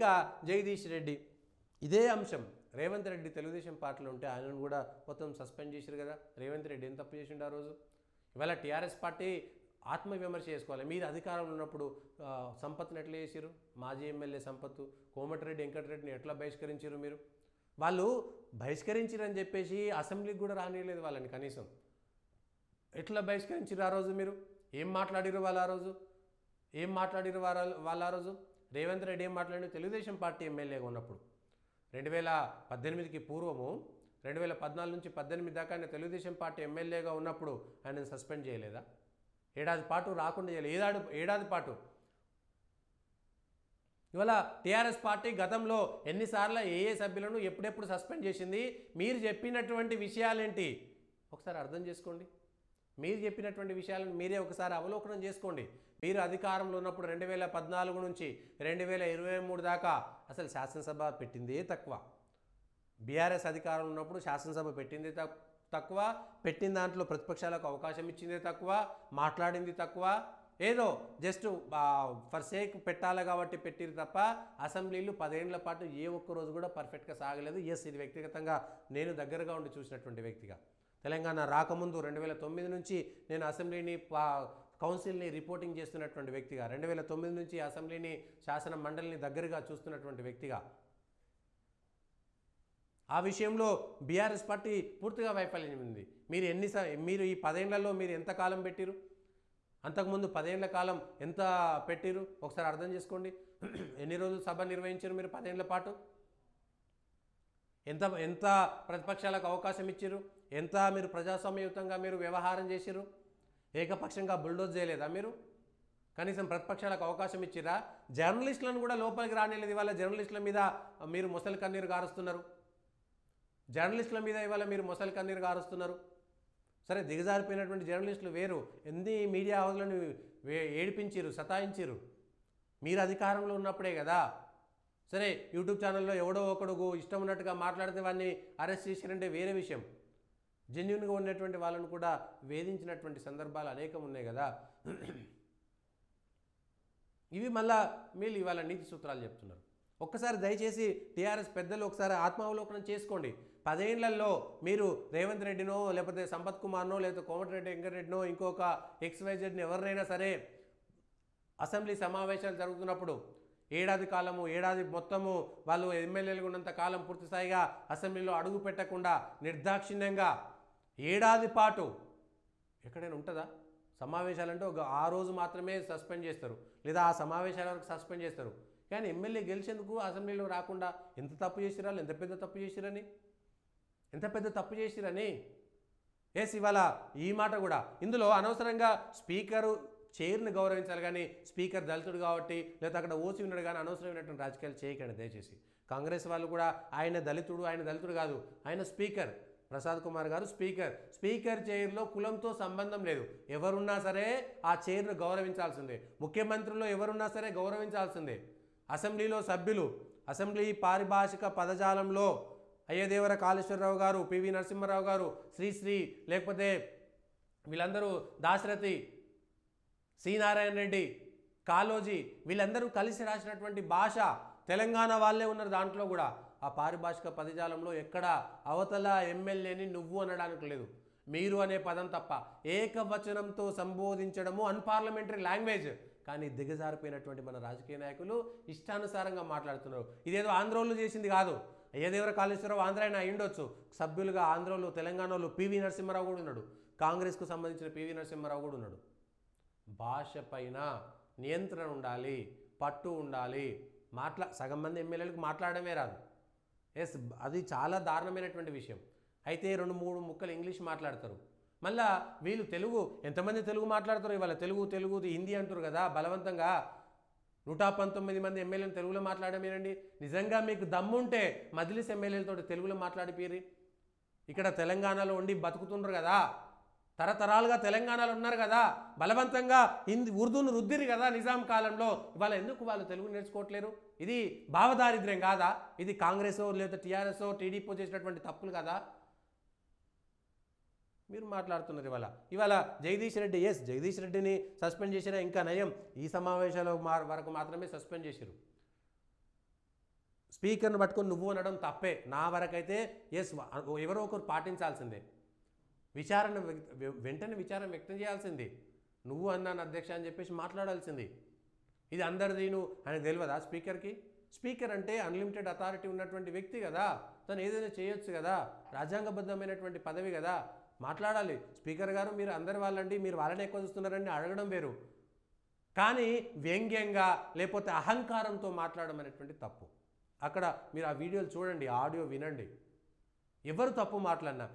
ఇక జగదీష్ రెడ్డి ఇదే అంశం రేవంత్ రెడ్డి తెలుగుదేశం పార్టీలో ఉంటే ఆయనను కూడా మొత్తం సస్పెండ్ చేశారు కదా. రేవంత్ రెడ్డి ఏం తప్పు చేసిండు ఆ రోజు? ఇవాళ టీఆర్ఎస్ పార్టీ ఆత్మవిమర్శ చేసుకోవాలి. మీరు అధికారంలో ఉన్నప్పుడు సంపత్ని ఎట్లా చేశారు? మాజీ ఎమ్మెల్యే సంపత్తు, కోమటిరెడ్డి వెంకటరెడ్డిని ఎట్లా బహిష్కరించారు? మీరు వాళ్ళు బహిష్కరించారని చెప్పేసి అసెంబ్లీకి కూడా రానియలేదు వాళ్ళని. కనీసం ఎట్లా బహిష్కరించారు ఆ రోజు? మీరు ఏం మాట్లాడిరు వాళ్ళు ఆ రోజు? ఏం మాట్లాడిరు వాళ్ళు ఆ రోజు? రేవంత్ రెడ్డి ఏం మాట్లాడారు? తెలుగుదేశం పార్టీ ఎమ్మెల్యేగా ఉన్నప్పుడు 2018కి పూర్వము 2014 నుంచి 18 దాకా ఆయన తెలుగుదేశం పార్టీ ఎమ్మెల్యేగా ఉన్నప్పుడు ఆయనను సస్పెండ్ చేయలేదా? ఏడాది పాటు రాకుండా చేయలేదు. ఏడాది పాటు. ఇవాళ టీఆర్ఎస్ పార్టీ గతంలో ఎన్నిసార్లు ఏ సభ్యులను ఎప్పుడెప్పుడు సస్పెండ్ చేసింది? మీరు చెప్పినటువంటి విషయాలేంటి ఒకసారి అర్థం చేసుకోండి. మీరు చెప్పినటువంటి విషయాలను మీరే ఒకసారి అవలోకనం చేసుకోండి. మీరు అధికారంలో ఉన్నప్పుడు 2014 నుంచి 2023 దాకా అసలు శాసనసభ పెట్టిందే తక్కువ. బీఆర్ఎస్ అధికారంలో ఉన్నప్పుడు శాసనసభ పెట్టిందే తక్కువ. పెట్టిన దాంట్లో ప్రతిపక్షాలకు అవకాశం ఇచ్చిందే తక్కువ. మాట్లాడింది తక్కువ. ఏదో జస్ట్ ఫర్ సేక్ పెట్టాలి కాబట్టి పెట్టిరు తప్ప అసెంబ్లీలు 10 ఏళ్ల పాటు ఏ ఒక్కరోజు కూడా పర్ఫెక్ట్గా సాగలేదు. ఎస్, ఇది వ్యక్తిగతంగా నేను దగ్గరగా ఉండి చూసినటువంటి వ్యక్తిగా. తెలంగాణ రాకముందు 2009 నుంచి నేను అసెంబ్లీని కౌన్సిల్ని రిపోర్టింగ్ చేస్తున్నటువంటి వ్యక్తిగా, 2009 నుంచి అసెంబ్లీని శాసన మండలిని దగ్గరగా చూస్తున్నటువంటి వ్యక్తిగా ఆ విషయంలో బీఆర్ఎస్ పార్టీ పూర్తిగా వైఫల్యం ఉంది. మీరు ఈ 10 ఏళ్లలో మీరు ఎంతకాలం పెట్టిరు? అంతకుముందు 10 ఏళ్ల కాలం ఎంత పెట్టిరు ఒకసారి అర్థం చేసుకోండి. ఎన్ని రోజులు సభ నిర్వహించారు మీరు 10 ఏళ్ల పాటు? ఎంత ప్రతిపక్షాలకు అవకాశం ఇచ్చారు? ఎంత మీరు ప్రజాస్వామ్యయుతంగా మీరు వ్యవహారం చేసిరు? ఏకపక్షంగా బుల్డోజ్ చేయలేదా మీరు? కనీసం ప్రతిపక్షాలకు అవకాశం ఇచ్చిరా? జర్నలిస్టులను కూడా లోపలికి రానిలేదు. ఇవాళ జర్నలిస్టుల మీద మీరు మొసలి కన్నీరు గారుస్తున్నారు. జర్నలిస్టుల మీద ఇవాళ మీరు మొసలి కన్నీరు గారుస్తున్నారు. సరే, దిగజారిపోయినటువంటి జర్నలిస్టులు వేరు. ఎన్ని మీడియా హౌస్లను ఏడిపించారు, సతాయించారు మీరు అధికారంలో ఉన్నప్పుడే కదా. సరే, యూట్యూబ్ ఛానల్లో ఎవడో ఒకడు ఇష్టం ఉన్నట్టుగా మాట్లాడితే వాడిని అరెస్ట్ చేశారంటే వేరే విషయం. జెన్యున్గా ఉన్నటువంటి వాళ్ళను కూడా వేధించినటువంటి సందర్భాలు అనేకం ఉన్నాయి కదా. ఇవి మళ్ళా మీరు ఇవాళ నీతి సూత్రాలు చెప్తున్నారు. ఒక్కసారి దయచేసి టీఆర్ఎస్ పెద్దలు ఒకసారి ఆత్మావలోకనం చేసుకోండి. 10 ఏళ్లలో మీరు రేవంత్ రెడ్డినో లేకపోతే సంపత్ కుమార్నో లేకపోతే కోమటిరెడ్డి వెంకటరెడ్డినో ఇంకొక XYZని ఎవరినైనా సరే అసెంబ్లీ సమావేశాలు జరుగుతున్నప్పుడు ఏడాది మొత్తము వాళ్ళు ఎమ్మెల్యేలు ఉన్నంత కాలం పూర్తిస్థాయిగా అసెంబ్లీలో అడుగు పెట్టకుండా నిర్దాక్షిణ్యంగా ఏడాది పాటు ఎక్కడైనా ఉంటుందా? సమావేశాలంటే ఆ రోజు మాత్రమే సస్పెండ్ చేస్తారు, లేదా ఆ సమావేశాల వరకు సస్పెండ్ చేస్తారు. కానీ ఎమ్మెల్యే గెలిచేందుకు అసెంబ్లీలో రాకుండా ఎంత తప్పు చేసిరా? ఎంత పెద్ద తప్పు చేసిరని ఎస్, ఇవాళ ఈ మాట కూడా ఇందులో అనవసరంగా స్పీకరు చైర్ని గౌరవించాలి కానీ స్పీకర్ దళితుడు కాబట్టి లేదా అక్కడ ఓసి ఉన్నాడు కానీ అనవసరమైనటువంటి రాజకీయాలు చేయకండి దయచేసి. కాంగ్రెస్ వాళ్ళు కూడా ఆయన దళితుడు కాదు, ఆయన స్పీకర్. ప్రసాద్ కుమార్ గారు స్పీకర్ చైర్లో కులంతో సంబంధం లేదు. ఎవరున్నా సరే ఆ చైర్ను గౌరవించాల్సిందే. ముఖ్యమంత్రులు ఎవరున్నా సరే గౌరవించాల్సిందే. అసెంబ్లీలో సభ్యులు, అసెంబ్లీ పారిభాషిక పదజాలంలో అయ్యదేవర కాళేశ్వరరావు గారు, పివి నరసింహారావు గారు, శ్రీశ్రీ, లేకపోతే వీళ్ళందరూ దాశరథి, సి నారాయణ రెడ్డి, కాళోజీ, వీళ్ళందరూ కలిసి రాసినటువంటి భాష తెలంగాణ వాళ్ళే ఉన్నారు. దాంట్లో కూడా ఆ పారిభాషిక పదజాలంలో ఎక్కడ అవతల ఎమ్మెల్యేని నువ్వు అనడానికి లేదు, మీరు అనే పదం తప్ప. ఏకవచనంతో సంబోధించడము అన్పార్లమెంటరీ లాంగ్వేజ్. కానీ దిగజారిపోయినటువంటి మన రాజకీయ నాయకులు ఇష్టానుసారంగా మాట్లాడుతున్నారు. ఇదేదో ఆంధ్రోళ్ళు చేసింది కాదు. అయ్యదేవర కాళేశ్వరరావు ఆంధ్ర అయినా అయ్యుండొచ్చు. సభ్యులుగా ఆంధ్రోళ్ళు, తెలంగాణలో పివి నరసింహారావు కూడా ఉన్నాడు. కాంగ్రెస్కు సంబంధించిన పివి నరసింహారావు కూడా ఉన్నాడు. భాష పైన నియంత్రణ ఉండాలి, పట్టు ఉండాలి. సగం మంది ఎమ్మెల్యేలకు మాట్లాడమే రాదు. ఎస్, అది చాలా దారుణమైనటువంటి విషయం. అయితే 2-3 ముక్కలు ఇంగ్లీష్ మాట్లాడతారు. మళ్ళా వీళ్ళు తెలుగు, ఎంతమంది తెలుగు మాట్లాడతారు? ఇవాళ తెలుగు హిందీ అంటారు కదా బలవంతంగా. 119 మంది ఎమ్మెల్యేలు తెలుగులో మాట్లాడమేనండి. నిజంగా మీకు దమ్ముంటే మజ్లిస్ ఎమ్మెల్యేలతో తెలుగులో మాట్లాడిపోయి. ఇక్కడ తెలంగాణలో ఉండి బతుకుతుండ్రు కదా, తరతరాలుగా తెలంగాణలో ఉన్నారు కదా, బలవంతంగా ఉర్దూను రుద్దిరు కదా నిజాం కాలంలో. ఇవాళ ఎందుకు వాళ్ళు తెలుగు నేర్చుకోవట్లేరు? ఇది భావదారిద్ర్యం కాదా? ఇది కాంగ్రెస్ లేదా టీఆర్ఎస్ టీడీపీ చేసినటువంటి తప్పులు కదా మీరు మాట్లాడుతున్నారు. ఇవాళ జగదీష్ రెడ్డిని సస్పెండ్ చేసినా ఇంకా నయం. ఈ సమావేశాల వరకు మాత్రమే సస్పెండ్ చేశారు. స్పీకర్ను పట్టుకొని నువ్వు అనడం తప్పే. నా వరకైతే ఎస్, ఎవరో ఒకరు పాటించాల్సిందే. వెంటనే విచారం వ్యక్తం చేయాల్సింది. నువ్వు అన్నాను అధ్యక్ష అని చెప్పేసి మాట్లాడాల్సింది. ఇది అందరిది ఆయనకు తెలియదా స్పీకర్కి? స్పీకర్ అంటే అన్లిమిటెడ్ అథారిటీ ఉన్నటువంటి వ్యక్తి కదా, తను ఏదైనా చేయొచ్చు కదా, రాజ్యాంగబద్ధమైనటువంటి పదవి కదా, మాట్లాడాలి. స్పీకర్ గారు మీరు అందరి వాళ్ళండి, మీరు వాళ్ళని ఎక్కువ చూస్తున్నారని అడగడం వేరు, కానీ వ్యంగ్యంగా లేకపోతే అహంకారంతో మాట్లాడడం అనేటువంటి తప్పు. అక్కడ మీరు ఆ వీడియోలు చూడండి, ఆడియో వినండి. ఎవరు తప్పు మాట్లాడినా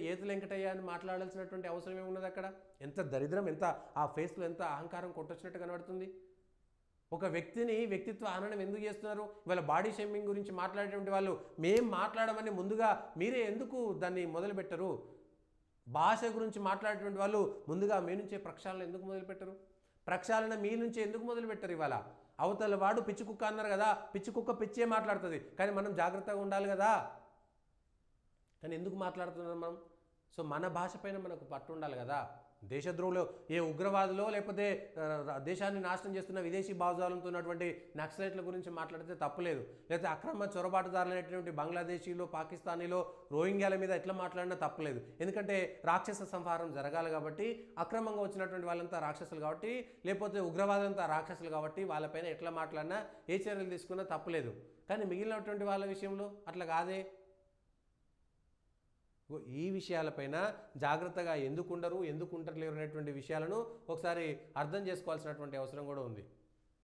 ఏతులు వెంకటయ్య అని మాట్లాడాల్సినటువంటి అవసరం ఏమున్నది అక్కడ? ఎంత దరిద్రం, ఎంత ఆ ఫేస్లో ఎంత అహంకారం కొట్టొచ్చినట్టు కనబడుతుంది. ఒక వ్యక్తిని వ్యక్తిత్వ హననం ఎందుకు చేస్తున్నారు? ఇవాళ బాడీ షేమింగ్ గురించి మాట్లాడేటువంటి వాళ్ళు మేం మాట్లాడమని ముందుగా మీరే ఎందుకు దాన్ని మొదలుపెట్టరు? భాష గురించి మాట్లాడేటువంటి వాళ్ళు ముందుగా మీ నుంచే ప్రక్షాళన ఎందుకు మొదలుపెట్టరు? ప్రక్షాళన మీ నుంచే ఎందుకు మొదలుపెట్టరు? ఇవాళ అవతల వాడు పిచ్చి కుక్క అన్నారు కదా, పిచ్చి కుక్క పిచ్చే మాట్లాడుతుంది, కానీ మనం జాగ్రత్తగా ఉండాలి కదా. కానీ ఎందుకు మాట్లాడుతున్నాం మనం? సో మన భాష పైన మనకు పట్టు ఉండాలి కదా. దేశద్రోహులు, ఏ ఉగ్రవాదులో లేకపోతే దేశాన్ని నాశనం చేస్తున్న విదేశీ భావజాలంతో ఉన్నటువంటి నక్సలైట్ల గురించి మాట్లాడితే తప్పులేదు. లేకపోతే అక్రమ చొరబాటుదారులైనటువంటి బంగ్లాదేశీలో, పాకిస్తానీలో, రోహింగ్యాల మీద ఎట్లా మాట్లాడినా తప్పులేదు. ఎందుకంటే రాక్షస సంహారం జరగాలి కాబట్టి, అక్రమంగా వచ్చినటువంటి వాళ్ళంతా రాక్షసులు కాబట్టి, లేకపోతే ఉగ్రవాదులంతా రాక్షసులు కాబట్టి వాళ్ళపైన ఎట్లా మాట్లాడినా ఏ చర్యలు తీసుకున్నా తప్పులేదు. కానీ మిగిలినటువంటి వాళ్ళ విషయంలో అట్లా కాదే. ఈ విషయాలపైన జాగ్రత్తగా ఎందుకు ఉండరు, ఎందుకు ఉండలేరు అనేటువంటి విషయాలను ఒకసారి అర్థం చేసుకోవాల్సినటువంటి అవసరం కూడా ఉంది.